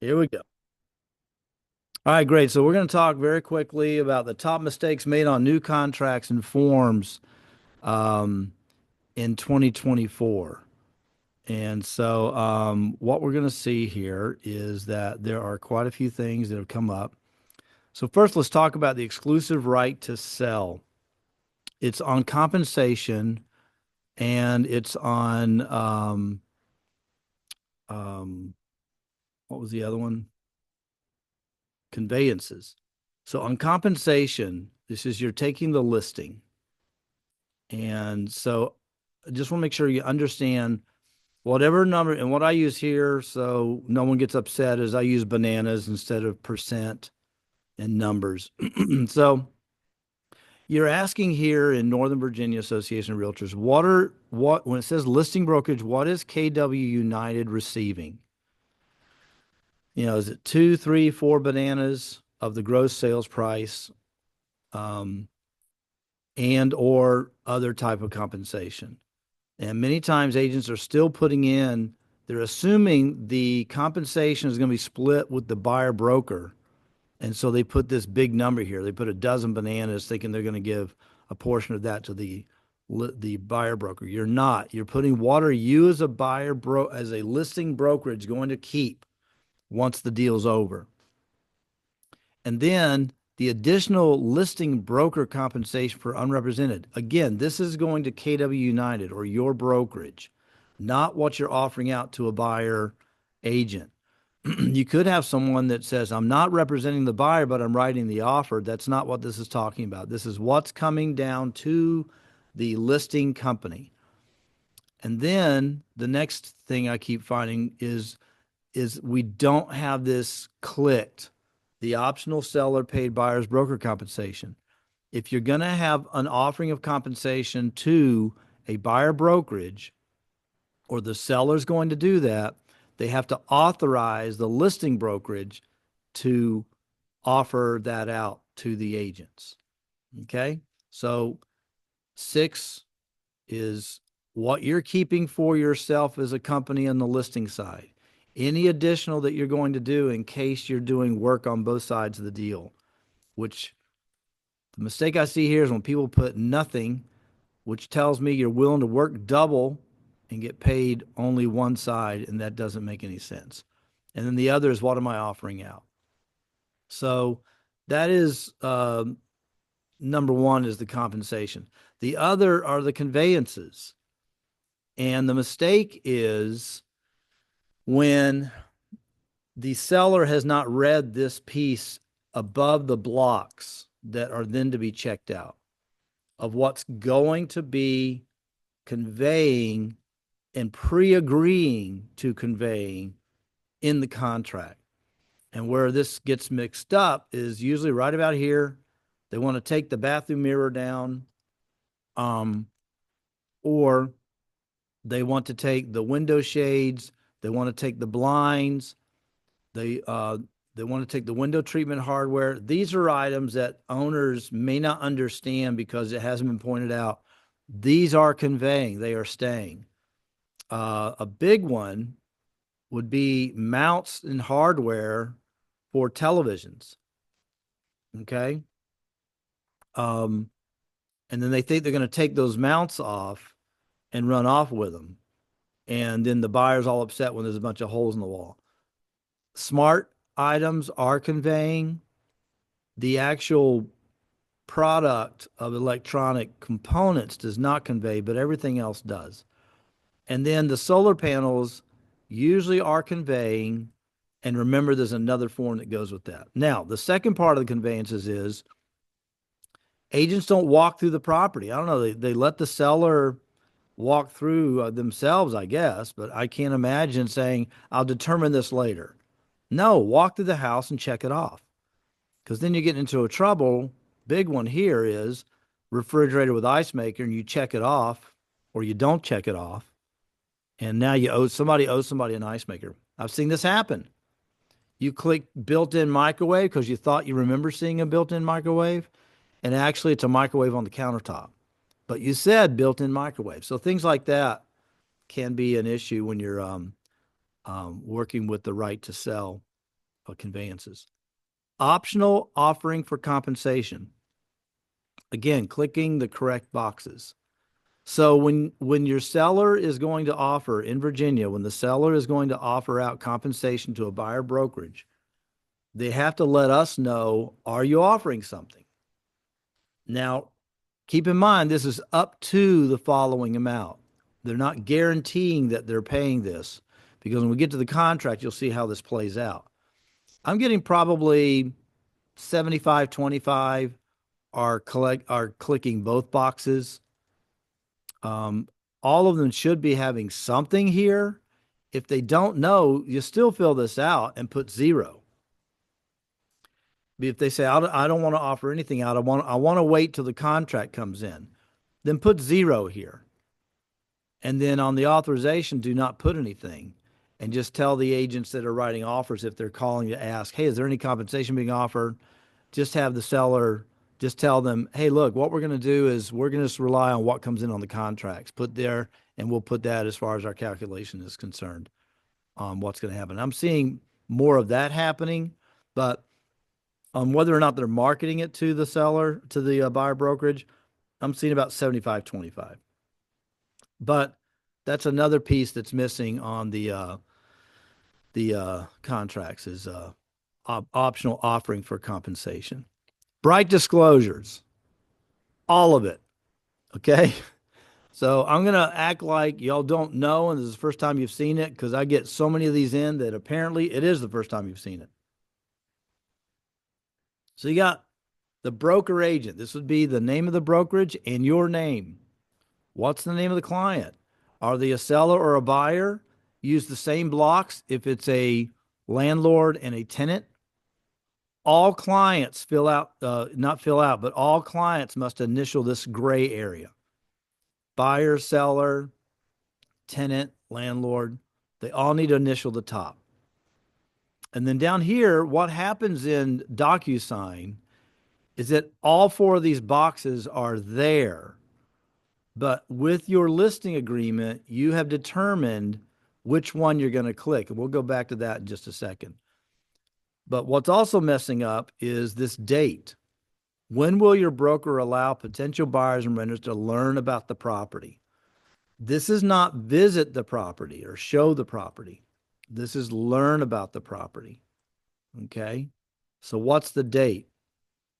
Here we go. All right, great. So we're going to talk very quickly about the top mistakes made on new contracts and forms um, in 2024. And so what we're going to see here is that there are quite a few things that have come up. So first, let's talk about the exclusive right to sell. It's on compensation and it's on um, what was the other one? Conveyances. So on compensation, this is you're taking the listing. And so I just want to make sure you understand whatever number, and what I use here, so no one gets upset, is I use bananas instead of percent and numbers. So you're asking here in Northern Virginia Association of Realtors, when it says listing brokerage, what is KW United receiving? Is it 2, 3, 4 bananas of the gross sales price, and or other type of compensation? And many times agents are still putting in, they're assuming the compensation is going to be split with the buyer broker. And so they put this big number here. They put a dozen bananas thinking they're going to give a portion of that to the buyer broker. You're not. You're putting what are you as as a listing brokerage going to keep once the deal's over. And then the additional listing broker compensation for unrepresented. Again, this is going to KW United or your brokerage, not what you're offering out to a buyer agent. You could have someone that says, I'm not representing the buyer, but I'm writing the offer. That's not what this is talking about. This is what's coming down to the listing company. And then the next thing I keep finding is we don't have this clicked, the optional seller paid buyer's broker compensation. If you're going to have an offering of compensation to a buyer brokerage, or the seller's going to do that, they have to authorize the listing brokerage to offer that out to the agents. Okay. So 6 is what you're keeping for yourself as a company on the listing side. Any additional that you're going to do in case you're doing work on both sides of the deal, which the mistake I see here is when people put nothing, which tells me you're willing to work double and get paid only one side, and that doesn't make any sense. And then the other is, what am I offering out? So that is number one, is the compensation. The other are the conveyances. And the mistake is when the seller has not read this piece above the blocks that are then to be checked out of what's going to be conveying and pre-agreeing to conveying in the contract. And where this gets mixed up is usually right about here. They want to take the bathroom mirror down, or they want to take the window shades. They want to take the blinds. They want to take the window treatment hardware. These are items that owners may not understand because it hasn't been pointed out. These are conveying. They are staying. A big one would be mounts and hardware for televisions. Okay. And then they think they're going to take those mounts off and run off with them. And then the buyer's all upset when there's a bunch of holes in the wall. Smart items are conveying. The actual product of electronic components does not convey, but everything else does. And then the solar panels usually are conveying. And remember, there's another form that goes with that. Now, the second part of the conveyances is agents don't walk through the property. I don't know. They let the seller walk through themselves, I guess, but I can't imagine saying, I'll determine this later. No, walk through the house and check it off. Because then you get into a trouble. Big one here is refrigerator with ice maker, and you check it off or you don't check it off. And now somebody owes somebody an ice maker. I've seen this happen. You click built-in microwave because you thought you remember seeing a built-in microwave, and actually it's a microwave on the countertop. But you said built-in microwave. So things like that can be an issue when you're working with the right to sell. conveyances. Optional offering for compensation. Again, clicking the correct boxes. So when your seller is going to offer in Virginia, when the seller is going to offer out compensation to a buyer brokerage, they have to let us know, are you offering something? Now, keep in mind, this is up to the following amount. They're not guaranteeing that they're paying this, because when we get to the contract, you'll see how this plays out. I'm getting probably 75, 25 are clicking both boxes. All of them should be having something here. If they don't know, you still fill this out and put 0. If they say, I don't want to offer anything out, I want to wait till the contract comes in, then put 0 here. And then on the authorization, do not put anything, and just tell the agents that are writing offers, if they're calling to ask, hey, is there any compensation being offered? Just have the seller, just tell them, hey, look, what we're going to do is we're going to just rely on what comes in on the contracts. Put there, and we'll put that as far as our calculation is concerned on what's going to happen. I'm seeing more of that happening, but whether or not they're marketing it to the seller, to the buyer brokerage, I'm seeing about 75-25. But that's another piece that's missing on the contracts is optional offering for compensation. Bright disclosures, all of it. Okay. So I'm going to act like y'all don't know, and this is the first time you've seen it, because I get so many of these in that apparently it is the first time you've seen it. So you got the broker agent. This would be the name of the brokerage and your name. What's the name of the client? Are they a seller or a buyer? Use the same blocks if it's a landlord and a tenant. All clients fill out, not fill out, but all clients must initial this gray area. Buyer, seller, tenant, landlord, they all need to initial the top. And then down here, what happens in DocuSign is that all 4 of these boxes are there. But with your listing agreement, you have determined which one you're going to click. And we'll go back to that in just a second. But what's also messing up is this date. When will your broker allow potential buyers and renters to learn about the property? This is not visit the property or show the property. This is learn about the property. Okay. So what's the date?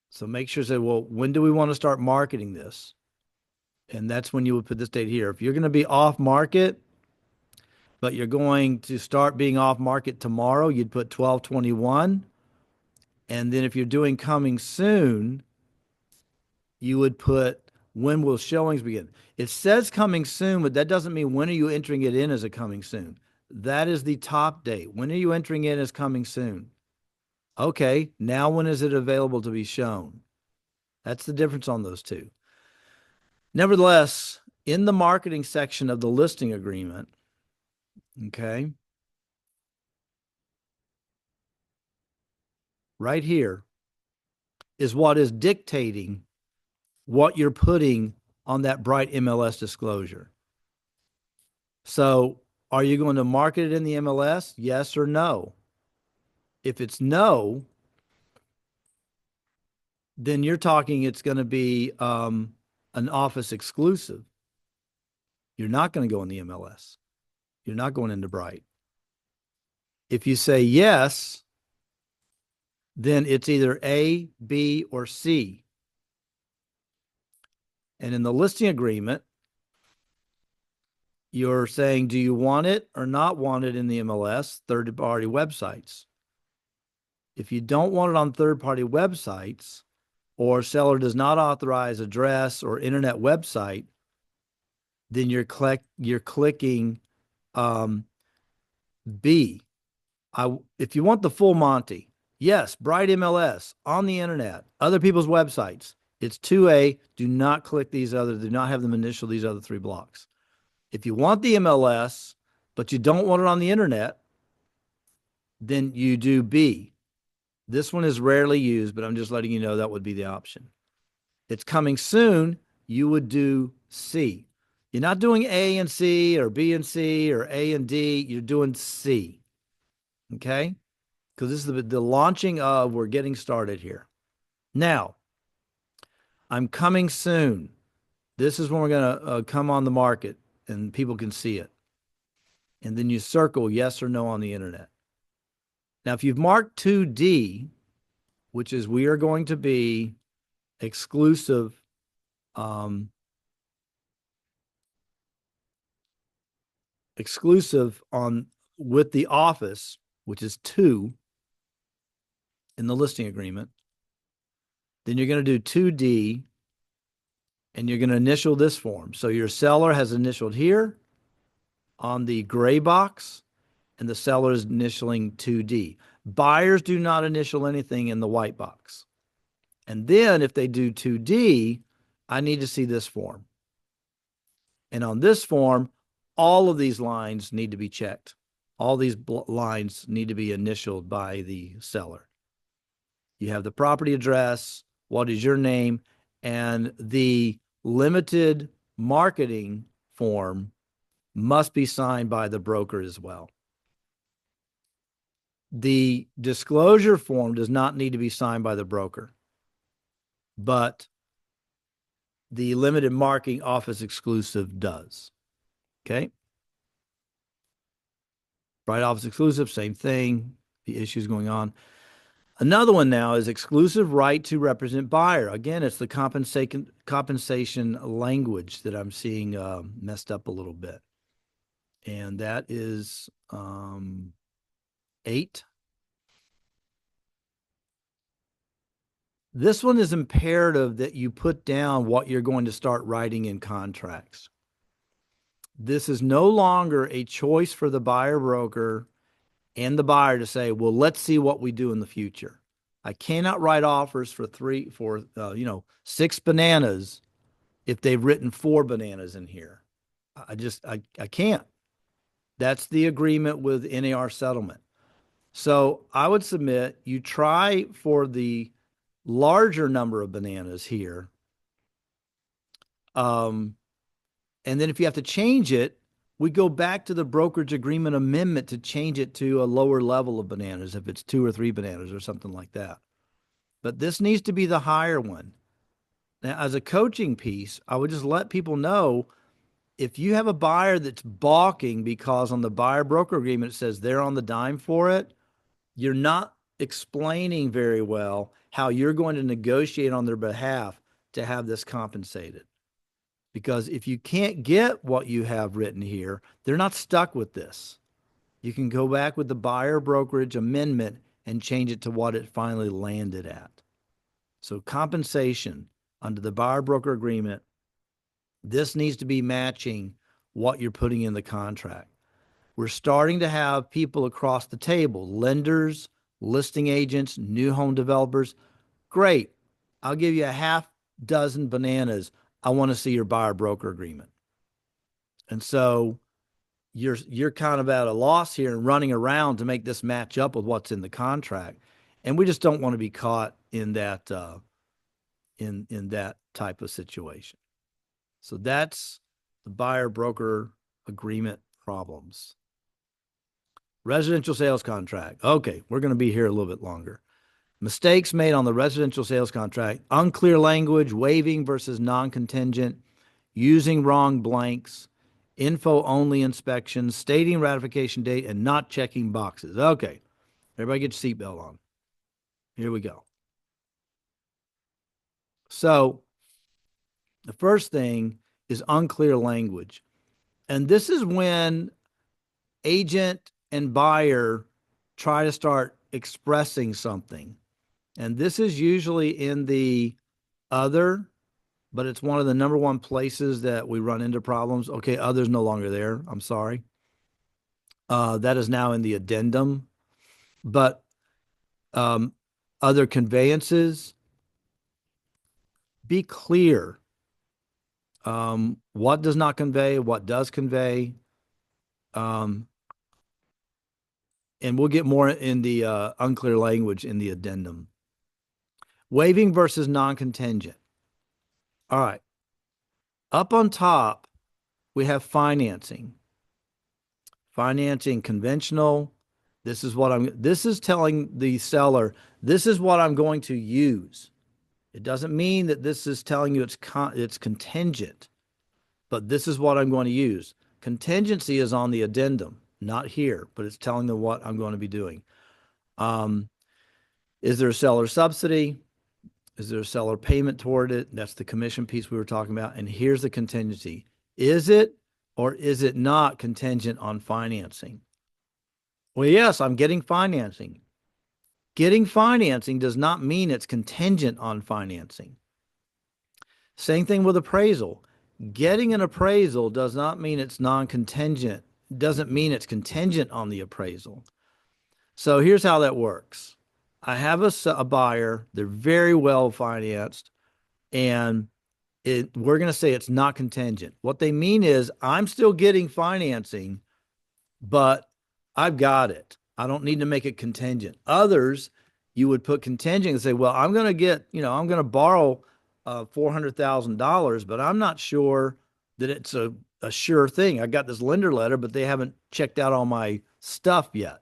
So make sure to say, well, when do we want to start marketing this? And that's when you would put this date here. If you're going to be off market, but you're going to start being off market tomorrow, you'd put 12/21. And then if you're doing coming soon, you would put when will showings begin. It says coming soon, but that doesn't mean when are you entering it in as a coming soon. That is the top date. When are you entering in as coming soon? Okay, now when is it available to be shown? That's the difference on those two. Nevertheless, in the marketing section of the listing agreement, okay, right here is what is dictating what you're putting on that bright MLS disclosure. So are you going to market it in the MLS? Yes or no? If it's no, then you're talking it's going to be an office exclusive. You're not going to go in the MLS. You're not going into Bright. If you say yes, then it's either A, B, or C. And in the listing agreement, you're saying, do you want it or not want it in the MLS, third-party websites? If you don't want it on third-party websites, or seller does not authorize address or internet website, then you're clicking B. If you want the full Monty, yes, Bright MLS on the internet, other people's websites. It's 2A. Do not click these other. Do not have them initial these other 3 blocks. If you want the MLS, but you don't want it on the internet, then you do B. This one is rarely used, but I'm just letting you know that would be the option. It's coming soon. You would do C. You're not doing A and C or B and C or A and D. You're doing C. Okay. because this is the launching of, we're getting started here. Now, I'm coming soon. This is when we're going to come on the market and people can see it. And then you circle yes or no on the internet. Now, if you've marked 2D, which is we are going to be exclusive exclusive on with the office, which is 2 in the listing agreement, then you're going to do 2D and you're going to initial this form. So your seller has initialed here on the gray box and the seller is initialing 2D. Buyers do not initial anything in the white box. And then if they do 2D, I need to see this form. And on this form, all of these lines need to be checked. All these lines need to be initialed by the seller. You have the property address, what is your name, and the limited marketing form must be signed by the broker as well. The disclosure form does not need to be signed by the broker, but the limited marketing office exclusive does. Okay. Right office exclusive, same thing. The issues going on. Another one now is exclusive right to represent buyer. Again, it's the compensation language that I'm seeing messed up a little bit. And that is 8. This one is imperative that you put down what you're going to start writing in contracts. This is no longer a choice for the buyer broker and the buyer to say, well, let's see what we do in the future. I cannot write offers for 6 bananas if they've written 4 bananas in here. I can't. That's the agreement with NAR Settlement. So I would submit you try for the larger number of bananas here. And then if you have to change it, we go back to the brokerage agreement amendment to change it to a lower level of bananas if it's 2 or 3 bananas or something like that. But this needs to be the higher one. Now, as a coaching piece, I would just let people know if you have a buyer that's balking because on the buyer broker agreement it says they're on the dime for it, you're not explaining very well how you're going to negotiate on their behalf to have this compensated. Because if you can't get what you have written here, they're not stuck with this. You can go back with the buyer brokerage amendment and change it to what it finally landed at. So compensation under the buyer broker agreement, this needs to be matching what you're putting in the contract. We're starting to have people across the table, lenders, listing agents, new home developers. Great. I'll give you a half dozen bananas. I want to see your buyer broker agreement. And so you're kind of at a loss here and running around to make this match up with what's in the contract. And we just don't want to be caught in that in that type of situation. So that's the buyer broker agreement problems. Residential sales contract. Okay, we're going to be here a little bit longer. Mistakes made on the residential sales contract, unclear language, waiving versus non-contingent, using wrong blanks, info-only inspections, stating ratification date, and not checking boxes. Okay, everybody get your seatbelt on. Here we go. So the first thing is unclear language. And this is when agent and buyer try to start expressing something. And this is usually in the other, but it's one of the number one places that we run into problems. Okay, other's no longer there. I'm sorry. That is now in the addendum. But other conveyances, be clear. What does not convey, what does convey. And we'll get more in the unclear language in the addendum. Waiving versus non-contingent. All right. Up on top, we have financing. Financing conventional, This is telling the seller, this is what I'm going to use. It doesn't mean that this is telling you it's contingent, but this is what I'm going to use. Contingency is on the addendum, not here, but it's telling them what I'm going to be doing. Is there a seller subsidy? Is there a seller payment toward it? That's the commission piece we were talking about. And here's the contingency. Is it or is it not contingent on financing? Well, yes, I'm getting financing. Getting financing does not mean it's contingent on financing. Same thing with appraisal. Getting an appraisal does not mean it's non-contingent. Doesn't mean it's contingent on the appraisal. So here's how that works. I have a buyer. They're very well financed, and we're going to say it's not contingent. What they mean is I'm still getting financing, but I've got it. I don't need to make it contingent. Others, you would put contingent and say, well, I'm going to borrow $400,000, but I'm not sure that it's a sure thing. I got this lender letter, but they haven't checked out all my stuff yet.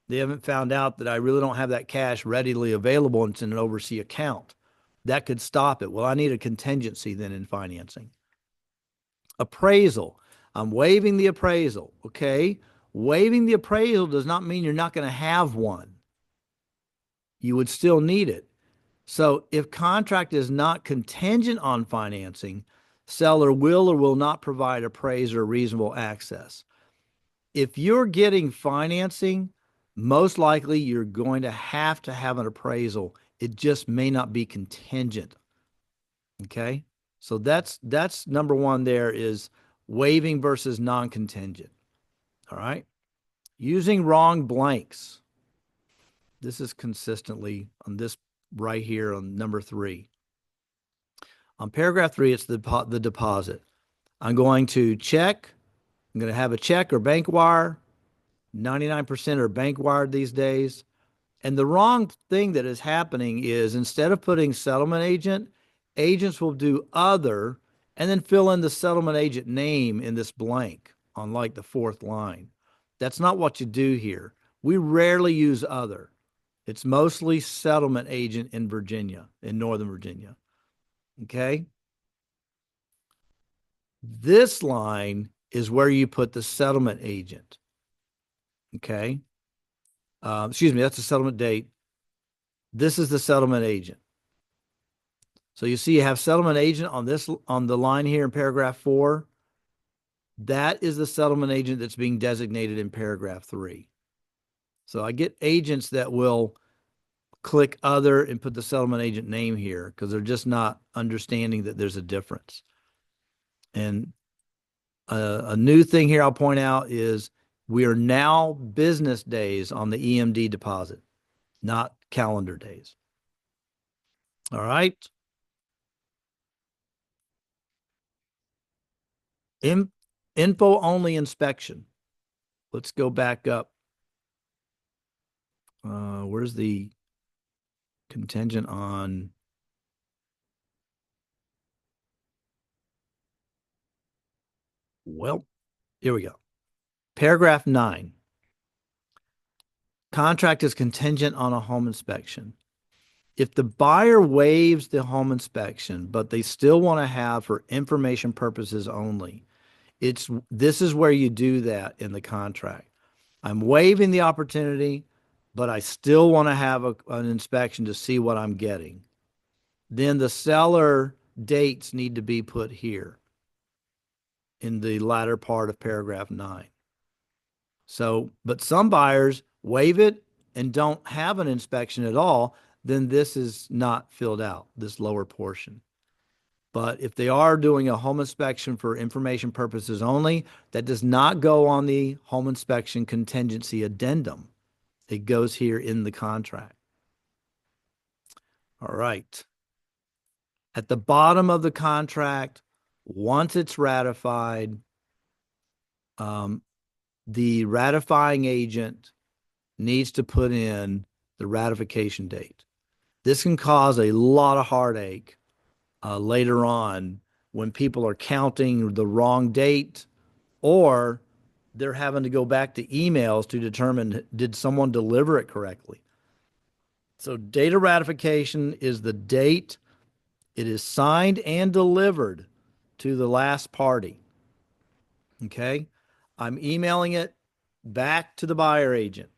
They haven't found out that I really don't have that cash readily available and it's in an overseas account. That could stop it. Well, I need a contingency then in financing. Appraisal. I'm waiving the appraisal. Okay. Waiving the appraisal does not mean you're not going to have one. You would still need it. So if contract is not contingent on financing, seller will or will not provide appraiser reasonable access. If you're getting financing, most likely you're going to have an appraisal. It just may not be contingent. Okay. So that's number one there is waiving versus non-contingent. All right. Using wrong blanks. This is consistently on this right here on number 3. On paragraph 3, it's the deposit. I'm going to check. I'm going to have a check or bank wire. 99% are bank wired these days. And the wrong thing that is happening is instead of putting settlement agent, agents will do other and then fill in the settlement agent name in this blank on like the 4th line. That's not what you do here. We rarely use other. It's mostly settlement agent in Virginia, in Northern Virginia. Okay. This line is where you put the settlement agent. Okay. Excuse me, that's the settlement date. This is the settlement agent. So you see you have settlement agent on the line here in paragraph 4. That is the settlement agent that's being designated in paragraph 3. So I get agents that will click other and put the settlement agent name here because they're just not understanding that there's a difference. And a new thing here I'll point out is we are now business days on the EMD deposit, not calendar days. All right. Info only inspection. Let's go back up. Where's the contingent on? Well, here we go. Paragraph 9. Contract is contingent on a home inspection. If the buyer waives the home inspection, but they still want to have for information purposes only, this is where you do that in the contract. I'm waiving the opportunity, but I still want to have an inspection to see what I'm getting. Then the seller dates need to be put here in the latter part of paragraph 9. So, but some buyers waive it and don't have an inspection at all, then this is not filled out, this lower portion. But if they are doing a home inspection for information purposes only, that does not go on the home inspection contingency addendum. It goes here in the contract. All right. At the bottom of the contract, once it's ratified, the ratifying agent needs to put in the ratification date. This can cause a lot of heartache later on when people are counting the wrong date or they're having to go back to emails to determine, did someone deliver it correctly? So date of ratification is the date it is signed and delivered to the last party. Okay. I'm emailing it back to the buyer agent.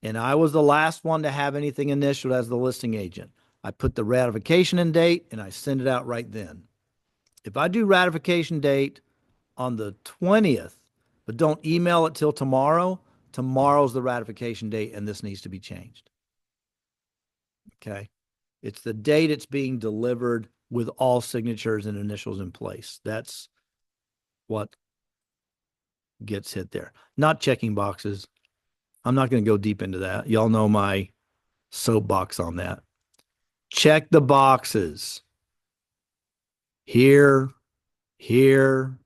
And I was the last one to have anything initialed as the listing agent. I put the ratification in date and I send it out right then. If I do ratification date on the 20th, but don't email it till tomorrow, tomorrow's the ratification date and this needs to be changed. Okay. It's the date it's being delivered with all signatures and initials in place. That's what gets hit there. Not checking boxes. I'm not going to go deep into that. Y'all know my soapbox on that. Check the boxes. Here, here,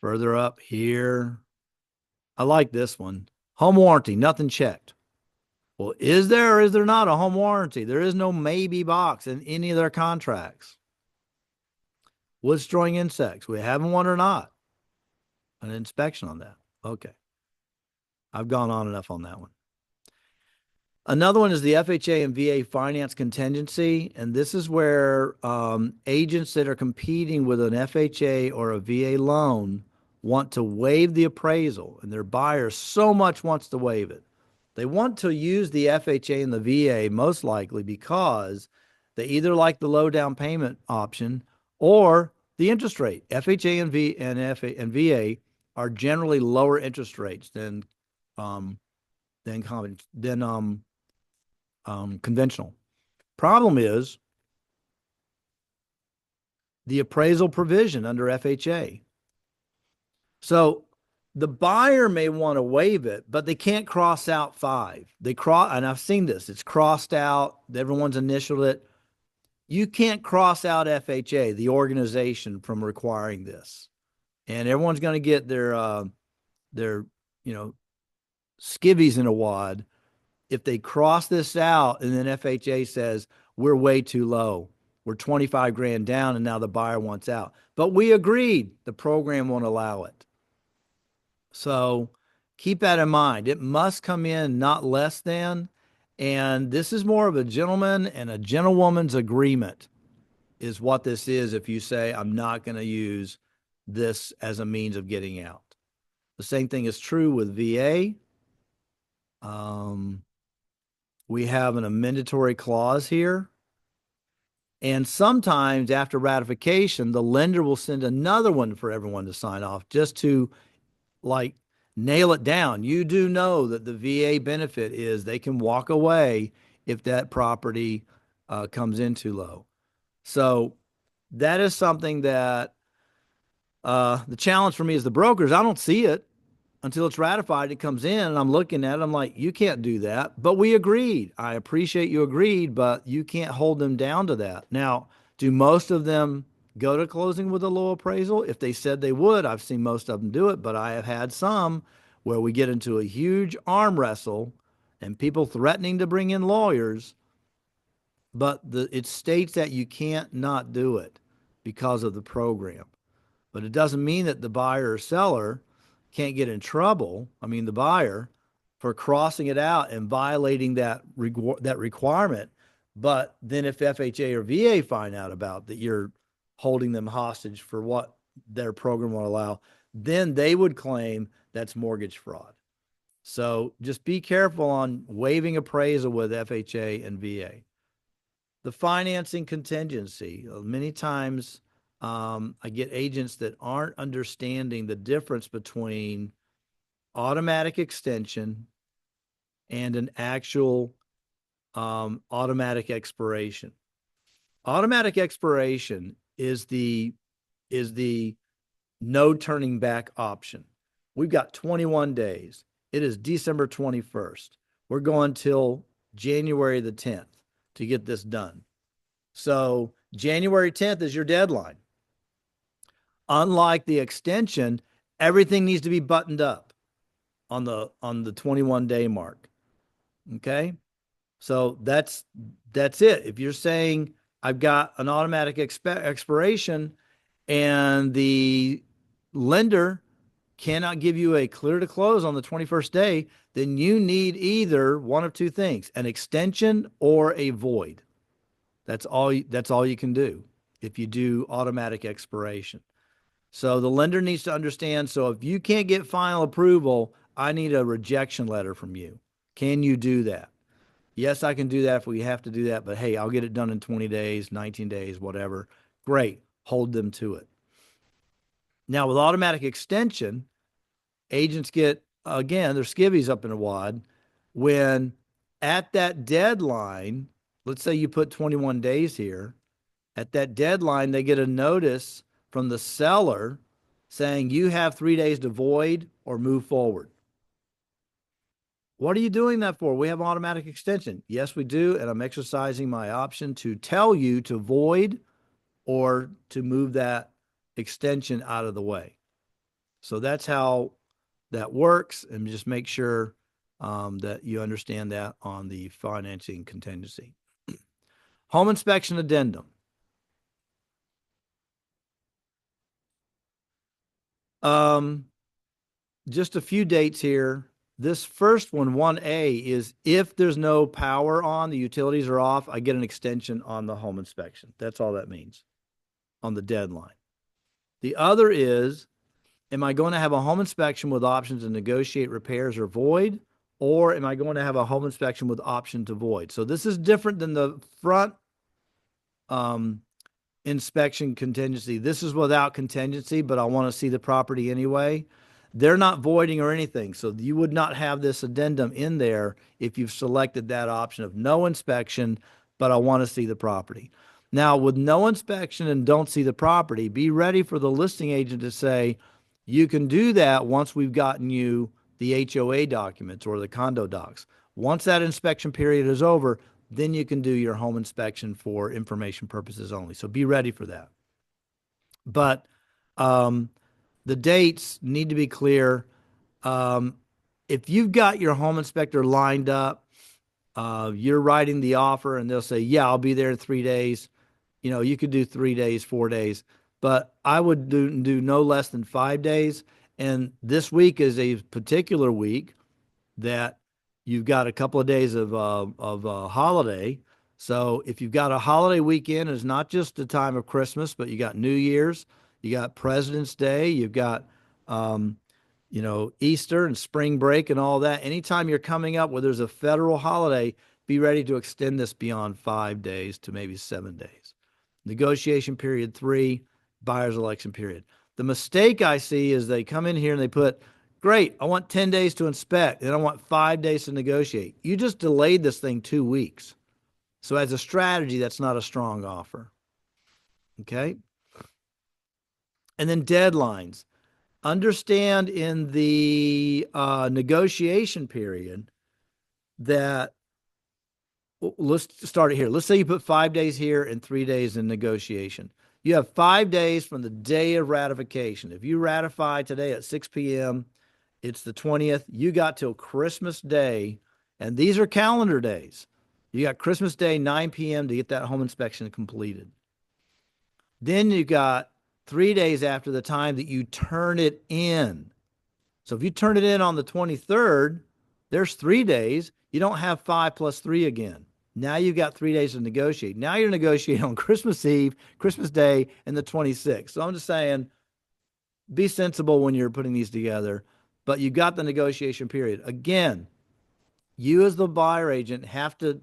further up here. I like this one. Home warranty, nothing checked. Well, is there or is there not a home warranty? There is no maybe box in any of their contracts. Wood destroying insects, we having one or not? An inspection on that. Okay. I've gone on enough on that one. Another one is the FHA and VA finance contingency. And this is where agents that are competing with an FHA or a VA loan want to waive the appraisal, and their buyer so much wants to waive it. They want to use the FHA and the VA most likely because they either like the low down payment option or the interest rate. FHA and VA are generally lower interest rates than conventional. Problem is the appraisal provision under FHA. So the buyer may want to waive it, but they can't cross out 5. And I've seen this. It's crossed out. Everyone's initialed it. You can't cross out FHA, the organization, from requiring this. And everyone's going to get their skivvies in a wad if they cross this out and then FHA says, we're way too low. We're 25 grand down and now the buyer wants out. But we agreed. The program won't allow it. So keep that in mind. It must come in not less than, and this is more of a gentleman and a gentlewoman's agreement is what this is if you say, I'm not going to use this as a means of getting out. The same thing is true with VA. We have an amendatory clause here. And sometimes after ratification, the lender will send another one for everyone to sign off just to nail it down. You do know that the VA benefit is they can walk away if that property comes in too low. So that is something that the challenge for me is the brokers. I don't see it until it's ratified. It comes in and I'm looking at it. I'm like, you can't do that. But we agreed. I appreciate you agreed, but you can't hold them down to that. Now, do most of them go to closing with a low appraisal? If they said they would, I've seen most of them do it, but I have had some where we get into a huge arm wrestle and people threatening to bring in lawyers, but it states that you can't not do it because of the program. But it doesn't mean that the buyer or seller can't get in trouble. I mean, the buyer for crossing it out and violating that requirement. But then if FHA or VA find out about that you're holding them hostage for what their program will allow, then they would claim that's mortgage fraud. So just be careful on waiving appraisal with FHA and VA. The financing contingency. Many times I get agents that aren't understanding the difference between automatic extension and an actual automatic expiration. Automatic expiration is the no turning back option. We've got 21 days. It is December 21st. We're going till January the 10th to get this done. So January 10th is your deadline. Unlike the extension, everything needs to be buttoned up on the 21-day mark. Okay? So that's it. If you're saying I've got an automatic expiration and the lender cannot give you a clear to close on the 21st day, then you need either one of two things, an extension or a void. That's all you can do if you do automatic expiration. So the lender needs to understand, so if you can't get final approval, I need a rejection letter from you. Can you do that? Yes, I can do that if we have to do that, but hey, I'll get it done in 20 days, 19 days, whatever. Great. Hold them to it. Now, with automatic extension, agents get, again, their skivvies up in a wad when at that deadline, let's say you put 21 days here, at that deadline, they get a notice from the seller saying you have 3 days to void or move forward. What are you doing that for? We have automatic extension. Yes, we do. And I'm exercising my option to tell you to void or to move that extension out of the way. So that's how that works. And just make sure that you understand that on the financing contingency. Home inspection addendum. Just a few dates here. This first one, 1A, is if there's no power on, the utilities are off, I get an extension on the home inspection. That's all that means on the deadline. The other is, am I going to have a home inspection with options to negotiate repairs or void? Or am I going to have a home inspection with option to void? So this is different than the front inspection contingency. This is without contingency, but I want to see the property anyway. They're not voiding or anything. So you would not have this addendum in there if you've selected that option of no inspection, but I want to see the property. Now, with no inspection and don't see the property, be ready for the listing agent to say, you can do that once we've gotten you the HOA documents or the condo docs. Once that inspection period is over, then you can do your home inspection for information purposes only. So be ready for that. But the dates need to be clear. If you've got your home inspector lined up, you're writing the offer and they'll say, yeah, I'll be there in 3 days. You know, you could do 3 days, 4 days, but I would do no less than 5 days. And this week is a particular week that you've got a couple of days of holiday. So if you've got a holiday weekend, it's not just the time of Christmas, but you got New Year's, you got President's Day, you've got, Easter and spring break and all that. Anytime you're coming up where there's a federal holiday, be ready to extend this beyond 5 days to maybe 7 days. Negotiation period 3, buyer's election period. The mistake I see is they come in here and they put, great, I want 10 days to inspect and I want 5 days to negotiate. You just delayed this thing 2 weeks. So as a strategy, that's not a strong offer. Okay? And then deadlines. Understand in the negotiation period that, let's start it here. Let's say you put 5 days here and 3 days in negotiation. You have 5 days from the day of ratification. If you ratify today at 6 p.m., it's the 20th. You got till Christmas Day, and these are calendar days. You got Christmas Day, 9 p.m. to get that home inspection completed. Then you got 3 days after the time that you turn it in. So if you turn it in on the 23rd, there's 3 days. You don't have 5 plus 3 again. Now you've got 3 days to negotiate. Now you're negotiating on Christmas Eve, Christmas Day, and the 26th. So I'm just saying, be sensible when you're putting these together, but you got the negotiation period. Again, you as the buyer agent have to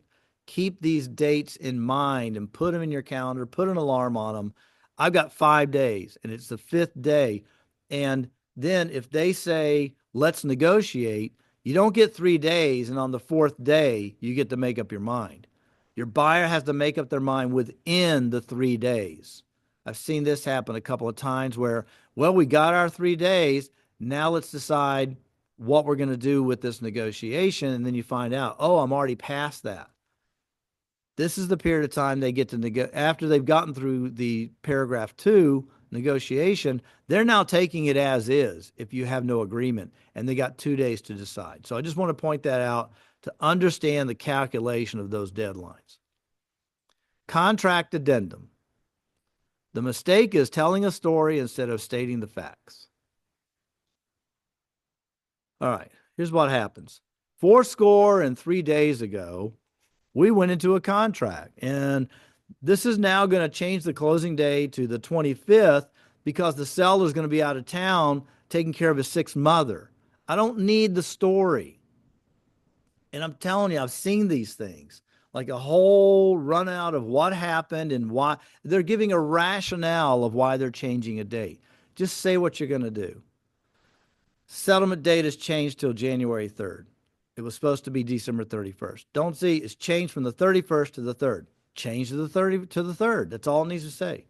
keep these dates in mind and put them in your calendar, put an alarm on them. I've got 5 days and it's the 5th day. And then if they say, let's negotiate, you don't get 3 days. And on the 4th day, you get to make up your mind. Your buyer has to make up their mind within the 3 days. I've seen this happen a couple of times where, well, we got our 3 days. Now let's decide what we're going to do with this negotiation. And then you find out, oh, I'm already past that. This is the period of time they get to after they've gotten through the paragraph 2 negotiation, they're now taking it as is if you have no agreement, and they got 2 days to decide. So I just want to point that out to understand the calculation of those deadlines. Contract addendum. The mistake is telling a story instead of stating the facts. All right, here's what happens. 3 days ago, we went into a contract, and this is now going to change the closing day to the 25th because the seller is going to be out of town taking care of his sick mother. I don't need the story. And I'm telling you, I've seen these things, like a whole run out of what happened and why. They're giving a rationale of why they're changing a date. Just say what you're going to do. Settlement date has changed till January 3rd. It was supposed to be December 31st. Don't see it's changed from the 31st to the 3rd. Change to the 30 to the 3rd. That's all it needs to say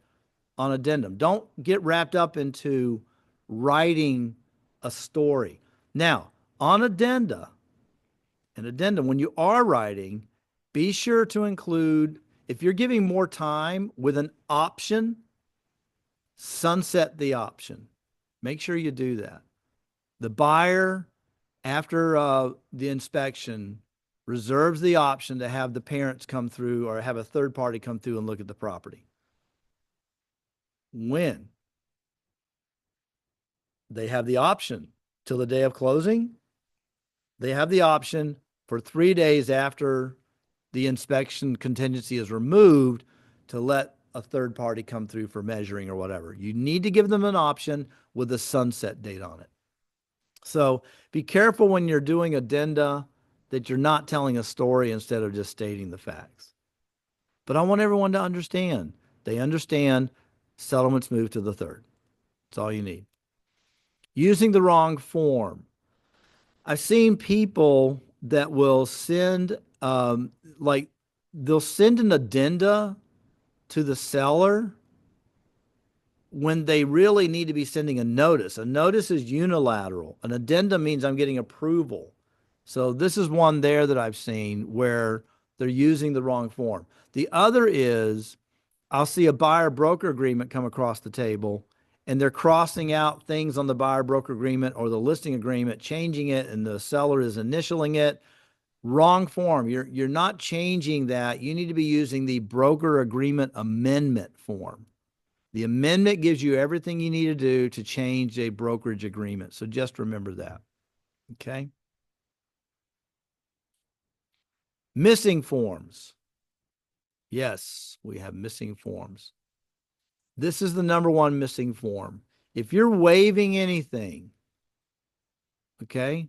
on addendum. Don't get wrapped up into writing a story. Now, on addenda, when you are writing, be sure to include, if you're giving more time with an option, sunset the option. Make sure you do that. The buyer, after the inspection, reserves the option to have the parents come through or have a third party come through and look at the property. When? They have the option till the day of closing. They have the option for 3 days after the inspection contingency is removed to let a third party come through for measuring or whatever. You need to give them an option with a sunset date on it. So be careful when you're doing addenda that you're not telling a story instead of just stating the facts. But I want everyone to understand. They understand settlements move to the 3rd. That's all you need. Using the wrong form. I've seen people that will send, they'll send an addenda to the seller when they really need to be sending a notice. A notice is unilateral. An addenda means I'm getting approval. So this is one there that I've seen where they're using the wrong form. The other is I'll see a buyer-broker agreement come across the table, and they're crossing out things on the buyer-broker agreement or the listing agreement, changing it, and the seller is initialing it. Wrong form. You're not changing that. You need to be using the broker agreement amendment form. The amendment gives you everything you need to do to change a brokerage agreement. So just remember that. Okay. Missing forms. Yes, we have missing forms. This is the number one missing form. If you're waiving anything, okay,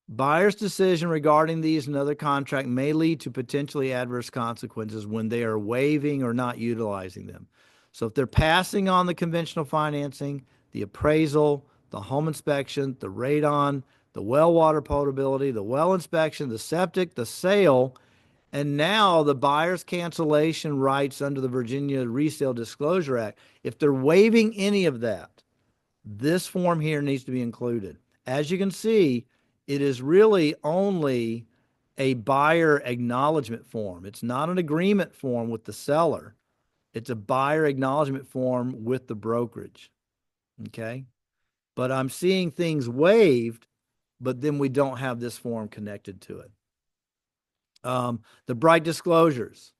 buyer's decision regarding these and other contract may lead to potentially adverse consequences when they are waiving or not utilizing them. So if they're passing on the conventional financing, the appraisal, the home inspection, the radon, the well water potability, the well inspection, the septic, the sale, and now the buyer's cancellation rights under the Virginia Resale Disclosure Act, if they're waiving any of that, this form here needs to be included. As you can see, it is really only a buyer acknowledgement form. It's not an agreement form with the seller. It's a buyer acknowledgement form with the brokerage. Okay. But I'm seeing things waived, but then we don't have this form connected to it. The bright disclosures,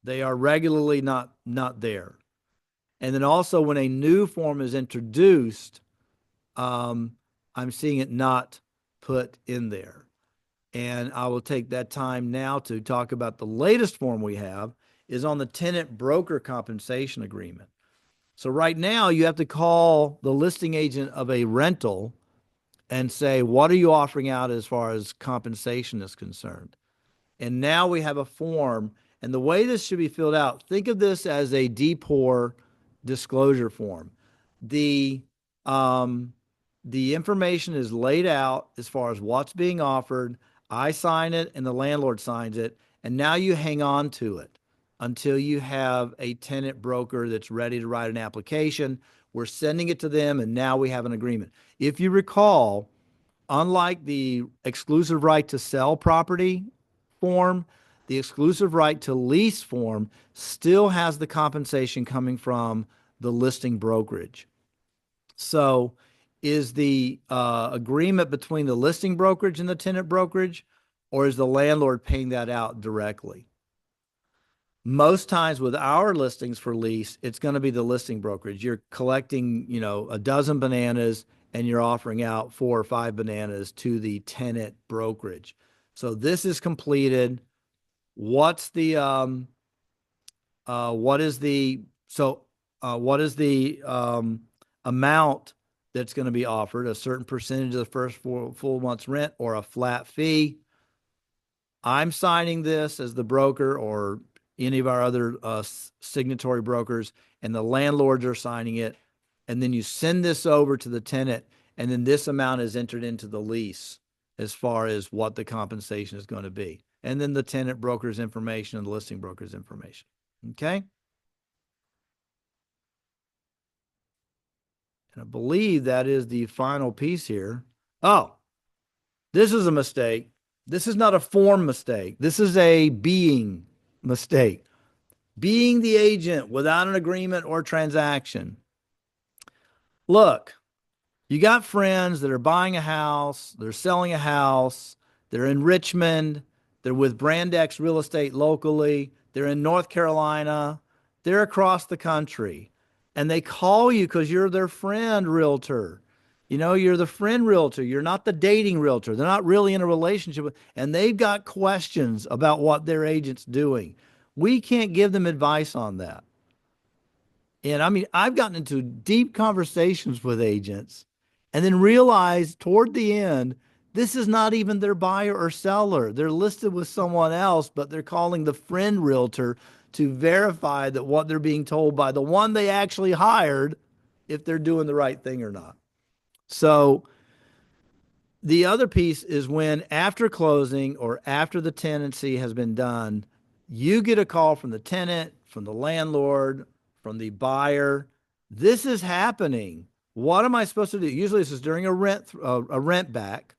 they are regularly not there. And then also when a new form is introduced, I'm seeing it not put in there. And I will take that time now to talk about the latest form we have is on the tenant broker compensation agreement. So right now you have to call the listing agent of a rental and say, what are you offering out as far as compensation is concerned? And now we have a form, and the way this should be filled out, think of this as a DPOR disclosure form. The information is laid out as far as what's being offered. I sign it and the landlord signs it, and now you hang on to it until you have a tenant broker that's ready to write an application. We're sending it to them, and now we have an agreement. If you recall, unlike the exclusive right to sell property form, the exclusive right to lease form still has the compensation coming from the listing brokerage. So is the agreement between the listing brokerage and the tenant brokerage, or is the landlord paying that out directly? Most times with our listings for lease, it's going to be the listing brokerage. You're collecting, a dozen bananas and you're offering out 4 or 5 bananas to the tenant brokerage. So this is completed. What's the what is the amount that's going to be offered? A certain percentage of the first full month's rent or a flat fee. I'm signing this as the broker or any of our other signatory brokers, and the landlords are signing it. And then you send this over to the tenant, and then this amount is entered into the lease as far as what the compensation is going to be. And then the tenant broker's information and the listing broker's information. Okay? And I believe that is the final piece here. Oh, this is a mistake. This is not a form mistake. This is a being mistake. Being the agent without an agreement or transaction. Look, you got friends that are buying a house, they're selling a house, they're in Richmond, they're with Brand X Real Estate locally, they're in North Carolina, they're across the country, and they call you because you're their friend realtor. You're the friend realtor. You're not the dating realtor. They're not really in a relationship with, and they've got questions about what their agent's doing. We can't give them advice on that. And I mean, I've gotten into deep conversations with agents and then realized toward the end, this is not even their buyer or seller. They're listed with someone else, but they're calling the friend realtor to verify that what they're being told by the one they actually hired, if they're doing the right thing or not. So the other piece is when after closing or after the tenancy has been done, you get a call from the tenant, from the landlord, from the buyer. This is happening. What am I supposed to do? Usually this is during a rent back,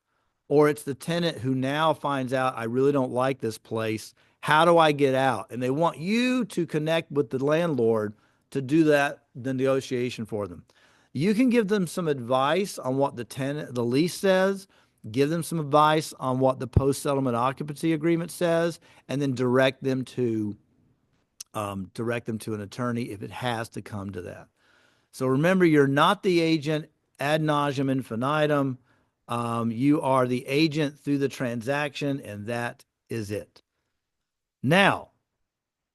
or it's the tenant who now finds out, I really don't like this place. How do I get out? And they want you to connect with the landlord to do that, the negotiation for them. You can give them some advice on what the lease says, give them some advice on what the post-settlement occupancy agreement says, and then direct them to an attorney if it has to come to that. So remember, you're not the agent ad nauseum infinitum. You are the agent through the transaction, and that is it. Now,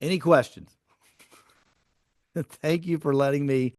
any questions? Thank you for letting me